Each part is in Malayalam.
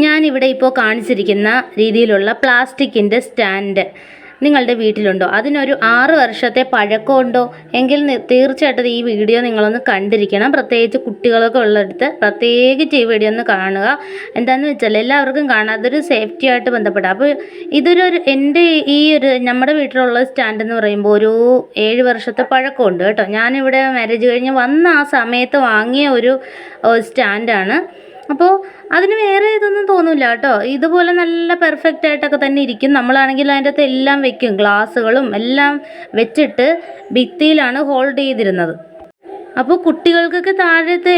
ഞാനിവിടെ ഇപ്പോൾ കാണിച്ചിരിക്കുന്ന രീതിയിലുള്ള പ്ലാസ്റ്റിക്കിൻ്റെ സ്റ്റാൻഡ് നിങ്ങളുടെ വീട്ടിലുണ്ടോ? അതിനൊരു 6 വർഷത്തെ പഴക്കമുണ്ടോ എങ്കിൽ തീർച്ചയായിട്ടും ഈ വീഡിയോ നിങ്ങളൊന്ന് കണ്ടിരിക്കണം. പ്രത്യേകിച്ച് കുട്ടികളൊക്കെ ഉള്ളിടത്ത് പ്രത്യേകിച്ച് ഈ വീഡിയോ ഒന്ന് കാണുക. എന്താണെന്ന് വെച്ചാൽ എല്ലാവർക്കും കാണാം, അതൊരു സേഫ്റ്റി ആയിട്ട് ബന്ധപ്പെട്ട. അപ്പോൾ എൻ്റെ നമ്മുടെ വീട്ടിലുള്ള സ്റ്റാൻഡ് എന്ന് പറയുമ്പോൾ ഒരു 7 വർഷത്തെ പഴക്കമുണ്ട് കേട്ടോ. ഞാനിവിടെ മാരേജ് കഴിഞ്ഞ് വന്ന ആ സമയത്ത് വാങ്ങിയ ഒരു സ്റ്റാൻഡാണ്. അപ്പോൾ അതിന് വേറെ ഇതൊന്നും തോന്നില്ല കേട്ടോ. ഇതുപോലെ നല്ല പെർഫെക്റ്റ് ആയിട്ടൊക്കെ തന്നെ ഇരിക്കും. നമ്മളാണെങ്കിൽ അതിൻ്റെ അകത്ത് എല്ലാം വെക്കും, ഗ്ലാസ്സുകളും എല്ലാം വെച്ചിട്ട് ഭിത്തിയിലാണ് ഹോൾഡ് ചെയ്തിരുന്നത്. അപ്പോൾ കുട്ടികൾക്കൊക്കെ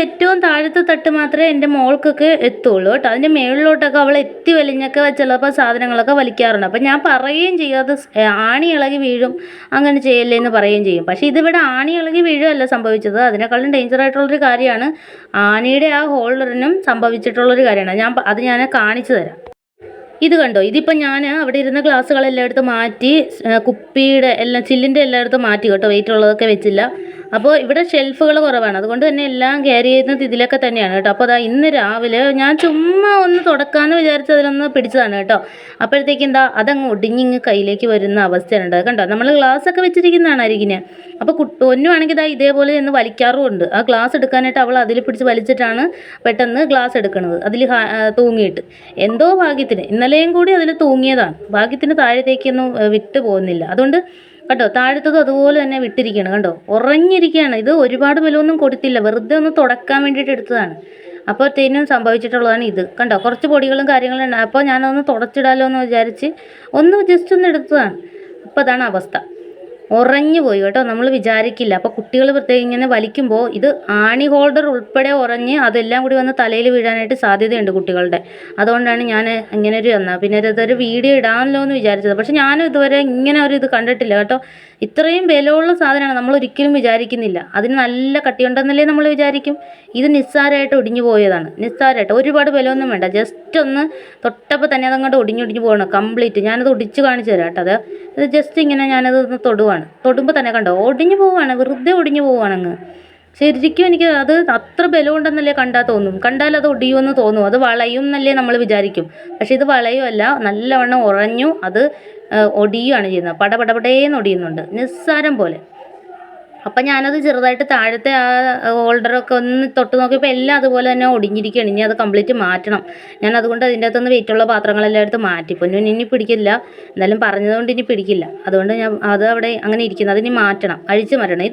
ഏറ്റവും താഴത്തെ തട്ട് മാത്രമേ എൻ്റെ മോൾക്കൊക്കെ എത്തുള്ളൂ കേട്ടോ. അതിൻ്റെ മുകളിലോട്ടൊക്കെ അവൾ എത്തി വലിഞ്ഞൊക്കെ ചിലപ്പോൾ സാധനങ്ങളൊക്കെ വലിക്കാറുണ്ട്. അപ്പോൾ ഞാൻ പറയുകയും ചെയ്യും, അത് ആണി ഇളകി വീഴും, അങ്ങനെ ചെയ്യല്ലേ എന്ന് പറയുകയും ചെയ്യും. പക്ഷേ ഇതിവിടെ ആണി ഇളകി വീഴുകയല്ല സംഭവിച്ചത്. അതിനേക്കാളും ഡേഞ്ചറായിട്ടുള്ളൊരു കാര്യമാണ് ആണിയുടെ ആ ഹോൾഡറിനും സംഭവിച്ചിട്ടുള്ളൊരു കാര്യമാണ്. ഞാൻ കാണിച്ചു തരാം. ഇത് കണ്ടോ, ഇതിപ്പോൾ ഞാൻ അവിടെ ഇരുന്ന ഗ്ലാസ്സുകളെല്ലായിടത്തും മാറ്റി, കുപ്പിയുടെ ചില്ലിൻ്റെ എല്ലായിടത്തും മാറ്റി കേട്ടോ, വെയിറ്റ് ഉള്ളതൊക്കെ വെച്ചില്ല. അപ്പോൾ ഇവിടെ ഷെൽഫുകൾ കുറവാണ്, അതുകൊണ്ട് തന്നെ എല്ലാം ക്യാരി ചെയ്യുന്നത് ഇതിലൊക്കെ തന്നെയാണ് കേട്ടോ. അപ്പോൾ ഇന്ന് രാവിലെ ഞാൻ ചുമ്മാ ഒന്ന് തുടക്കാമെന്ന് വിചാരിച്ച് അതിലൊന്ന് പിടിച്ചതാണ് കേട്ടോ. അപ്പോഴത്തേക്ക് അതങ്ങ് ഒടിഞ്ഞിങ്ങ് കയ്യിലേക്ക് വരുന്ന അവസ്ഥയാണ് കണ്ടോ. നമ്മൾ ഗ്ലാസ്സൊക്കെ വെച്ചിരിക്കുന്നതാണ് അരികിന്. അപ്പോൾ പൊന്നുവാണെങ്കിൽ ഇതേപോലെ ഒന്ന് വലിക്കാറുമുണ്ട്. ആ ഗ്ലാസ് എടുക്കാനായിട്ട് അവൾ അതിൽ പിടിച്ച് വലിച്ചിട്ടാണ് പെട്ടെന്ന് ഗ്ലാസ് എടുക്കുന്നത്, അതിൽ തൂങ്ങിയിട്ട്. എന്തോ ഭാഗ്യത്തിന് ഇന്നലെയും കൂടി അതിൽ തൂങ്ങിയതാണ്, ഭാഗ്യത്തിന് താഴത്തേക്കൊന്നും വിട്ട് പോകുന്നില്ല. അതുകൊണ്ട് കേട്ടോ, താഴത്തതും അതുപോലെ തന്നെ വിട്ടിരിക്കുകയാണ് കണ്ടോ, ഉറഞ്ഞിരിക്കുകയാണ്. ഇത് ഒരുപാട് ബലമൊന്നും കൊടുത്തില്ല, വെറുതെ ഒന്ന് തുടക്കാൻ വേണ്ടിയിട്ട് എടുത്തതാണ്. അപ്പോഴത്തേനും സംഭവിച്ചിട്ടുള്ളതാണ് ഇത് കണ്ടോ. കുറച്ച് പൊടികളും കാര്യങ്ങളും ഉണ്ട്. അപ്പോൾ ഞാനൊന്ന് തുടച്ചിടാലോ എന്ന് വിചാരിച്ച് ജസ്റ്റ് ഒന്ന് എടുത്തതാണ്. അപ്പോൾ അതാണ് അവസ്ഥ, ഉറഞ്ഞു പോയി കേട്ടോ. നമ്മൾ വിചാരിക്കില്ല. അപ്പോൾ കുട്ടികൾ പ്രത്യേകം ഇങ്ങനെ വലിക്കുമ്പോൾ ഇത് ആണി ഹോൾഡർ ഉൾപ്പെടെ ഉറഞ്ഞ് അതെല്ലാം കൂടി വന്ന് തലയിൽ വീഴാനായിട്ട് സാധ്യതയുണ്ട് കുട്ടികളുടെ. അതുകൊണ്ടാണ് ഞാൻ ഇങ്ങനെ പിന്നെ ഇതൊരു വീഡിയോ ഇടാമല്ലോ എന്ന് വിചാരിച്ചത്. പക്ഷെ ഞാനും ഇതുവരെ ഇങ്ങനെ ഇത് കണ്ടിട്ടില്ല കേട്ടോ. ഇത്രയും ബലമുള്ള സാധനമാണ്, നമ്മൾ ഒരിക്കലും വിചാരിക്കുന്നില്ല. അതിന് നല്ല കട്ടിയുണ്ടെന്നല്ലേ നമ്മൾ വിചാരിക്കും. ഇത് നിസ്സാരമായിട്ട് ഒടിഞ്ഞു പോയതാണ്, നിസ്സാരമായിട്ട്. ഒരുപാട് ബലമൊന്നും വേണ്ട, ജസ്റ്റ് ഒന്ന് തൊട്ടപ്പോൾ തന്നെ അതങ്ങോട്ട് ഒടിഞ്ഞൊടിഞ്ഞ് പോകണം കംപ്ലീറ്റ്. ഞാനത് ഒടിച്ച് കാണിച്ചു തരാം കേട്ടോ. ഇത് ജസ്റ്റ് ഇങ്ങനെ ഞാനത് തൊടുമ്പോൾ തന്നെ കണ്ടോ ഒടിഞ്ഞു പോവുകയാണ്, വെറുതെ ഒടിഞ്ഞു പോവുകയാണങ്ങ്. ശരിക്കും എനിക്ക് അത് അത്ര ബലമുണ്ടെന്നല്ലേ കണ്ടാൽ അത് ഒടിയുമെന്ന് തോന്നും, അത് വളയും എന്നല്ലേ നമ്മൾ വിചാരിക്കും. പക്ഷേ ഇത് വളയുമല്ല, നല്ലവണ്ണം ഉറഞ്ഞു അത് ഒടിയുകയാണ് ചെയ്യുന്നത്. പടപടപടേന്ന് ഒടിയുന്നുണ്ട്, നിസ്സാരം പോലെ. അപ്പം ഞാനത് ചെറുതായിട്ട് താഴത്തെ ആ ഹോൾഡറൊക്കെ ഒന്ന് തൊട്ട് നോക്കിയപ്പോൾ എല്ലാം അതുപോലെ തന്നെ ഒടിഞ്ഞിരിക്കുകയാണ്. ഇനി അത് കംപ്ലീറ്റ് മാറ്റണം. ഞാൻ അതുകൊണ്ട് അതിൻ്റെ അകത്തുനിന്ന് വെയിറ്റുള്ള പാത്രങ്ങളെല്ലാം എടുത്ത് മാറ്റി. പൊന്നും ഇനി പിടിക്കില്ല, എന്തായാലും പറഞ്ഞതുകൊണ്ട് ഇനി പിടിക്കില്ല. അതുകൊണ്ട് ഞാൻ അത് അവിടെ അങ്ങനെ ഇരിക്കുന്നത്, അതിനി മാറ്റണം, അഴിച്ചു മാറ്റണം.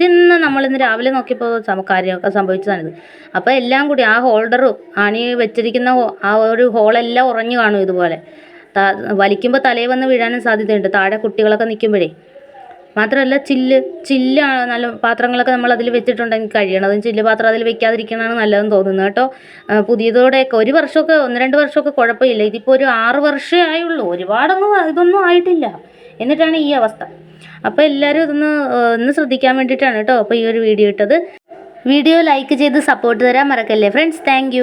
നമ്മളിന്ന് രാവിലെ നോക്കിയപ്പോൾ കാര്യമൊക്കെ സംഭവിച്ചതാണിത്. അപ്പോൾ എല്ലാം കൂടി ആ ഹോൾഡറും ആണി വെച്ചിരിക്കുന്ന ആ ഒരു ഹോളെല്ലാം ഉറഞ്ഞു കാണും. ഇതുപോലെ വലിക്കുമ്പോൾ തലയിൽ വന്ന് വീഴാനും സാധ്യതയുണ്ട്, താഴെ കുട്ടികളൊക്കെ നിൽക്കുമ്പോഴേ. മാത്രമല്ല ചില്ലാണ് നല്ല പാത്രങ്ങളൊക്കെ നമ്മൾ അതിൽ വെച്ചിട്ടുണ്ടെങ്കിൽ കഴിയണതും ചില്ല് പാത്രം അതിൽ വെക്കാതിരിക്കണതാണ് നല്ലതെന്ന് തോന്നുന്നു കേട്ടോ. പുതിയതോടെയൊക്കെ 1 വർഷമൊക്കെ 1-2 വർഷമൊക്കെ കുഴപ്പമില്ല. ഇതിപ്പോൾ ഒരു 6 വർഷമേ ആയുള്ളൂ, ഇതൊന്നും ആയിട്ടില്ല, എന്നിട്ടാണ് ഈ അവസ്ഥ. അപ്പോൾ എല്ലാവരും ഒന്ന് ശ്രദ്ധിക്കാൻ വേണ്ടിയിട്ടാണ് കേട്ടോ അപ്പോൾ ഈ ഒരു വീഡിയോ ഇട്ടത്. വീഡിയോ ലൈക്ക് ചെയ്ത് സപ്പോർട്ട് തരാൻ മറക്കല്ലേ ഫ്രണ്ട്സ്. താങ്ക്